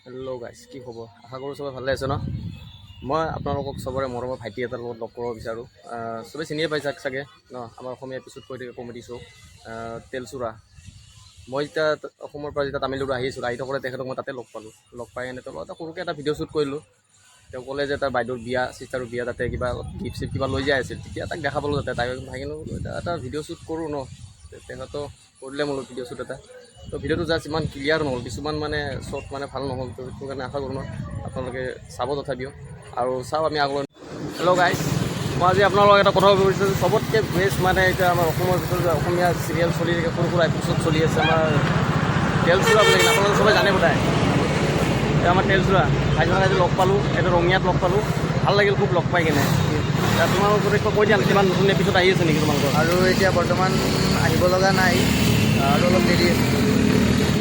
Hello' গাইছ, কি খবৰ? আশা কৰোঁ চবে ভালে আছে ন। মই আপোনালোকক চবৰে মৰমৰ ভাইটি এটাৰ লগত লগ কৰিব বিচাৰোঁ। চবেই চিনিয়ে পাইছে চাগে ন, আমাৰ অসমীয়া এপিছ'ড কৰি থাকে কমেডি শ্ব' তেলচুৰা। মই যেতিয়া অসমৰ পৰা যেতিয়া তামিলনাডু আহিছিলোঁ, আহি থাকোঁতে তেখেতক মই তাতে লগ পালোঁ। লগ পাই এনেকৈ এটা সৰুকৈ এটা ভিডিঅ' শ্বুট কৰিলোঁ। তেওঁ ক'লে যে তাৰ বাইদেউৰ বিয়া, চিষ্টাৰৰ বিয়া, তাতে কিবা গিফ্ট চিফ্ট কিবা লৈ যাই আছিল। তেতিয়া তাক দেখা পালোঁ তাতে, তাই ভাই কিনে এটা ভিডিঅ' শ্বুট কৰোঁ ন। তেখেতক কৰিলে মোৰ ভিডিঅ' শ্বুট এটা। তো ভিডিঅ'টো জাষ্ট ইমান ক্লিয়াৰ নহ'ল, কিছুমান মানে শ্বট মানে ভাল নহ'ল। তো সেইটো কাৰণে আশা কৰোঁ ন আপোনালোকে চাব তথাপিও, আৰু চাওঁ আমি আগলৈ। হেল্ল' গাইছ, মই আজি আপোনালোকক এটা কথা ক'ব বিচাৰিছোঁ। চবতকৈ বেষ্ট মানে এতিয়া আমাৰ অসমৰ ভিতৰত অসমীয়া চিৰিয়েল চলি থাকে, সৰু সৰু এপিছ'ড চলি আছে আমাৰ তেলচুৰা বুলি কিনে, আপোনালোকে চবে জানে বোধহয়। এতিয়া আমাৰ তেলচুৰা ভাইজনক আজি লগ পালোঁ, এইটো ৰঙিয়াত লগ পালোঁ, ভাল লাগিল খুব লগ পাই কিনে। তোমালোকৰ কৈ দিয়া কিমান নতুন এপিছ'ড আহি আছে নেকি তোমালোকৰ? আৰু এতিয়া বৰ্তমান আহিব লগা নাই, আৰু অলপ দেৰি আছে।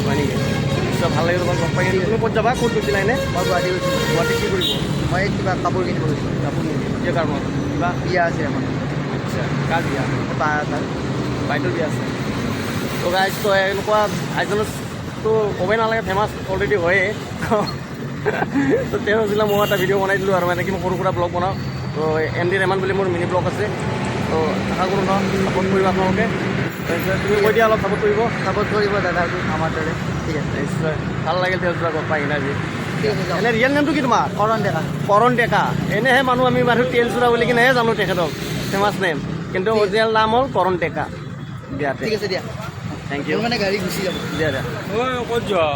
হয় নেকি? নিশ্চয় ভাল লাগিল তোমাক লগ পাই কিনে। তুমি ক'ত যাবা, ক'ত গৈছিলা এনে? মই গুৱাহাটী গৈছিলোঁ। গুৱাহাটীত কি কৰিব? মই কিবা কাপোৰ কিনিব গৈছিলোঁ। কাপোৰ নেকি? কিয় কাৰণত? কিবা বিয়া আছে এখন, আচ্ছা, কাৰ বিয়া? বা এটাৰ। বাইদেউৰ বিয়া আছে। তো গাইজ, তো এনেকুৱা ভাইজনতো ক'বই নালাগে, ফেমাছ অলৰেডি হয়েই। তো তেওঁ হৈছিলে, মই এটা ভিডিঅ' বনাই দিলোঁ আৰু এনেকৈ মই সৰু সুৰা ব্লগ বনাওঁ। তো MD ৰেহমান বুলি মোৰ মিনি ব্লগ আছে। তো আশা কৰোঁ ন ছাপোৰ্ট কৰিব আপোনালোকে। তাৰপিছত তুমি কৈ দিয়া, অলপ ছাপোৰ্ট কৰিব। ছাপোৰ্ট কৰিব দাদাটো আমাৰ দৰে। ঠিক আছে, নিশ্চয় ভাল লাগিল তেলচুৰা লগ পাই কিনে আজি। ঠিক আছে, যাওক। এনে ৰিয়েল নেমটো কি তোমাৰ? কৰণ ডেকা। কৰণ ডেকা। এনেহে আমি মানুহ তেলচুৰা বুলি কিনেহে জানো তেখেতক, ফেমাছ নেম। কিন্তু অৰিজিনেল নাম হ'ল কৰণ ডেকা। দিয়া, ঠিক আছে দিয়া, থেংক ইউ। মোৰ মানে গাড়ী গুচি যাব। দিয়া দিয়া। ক'ত যোৱা?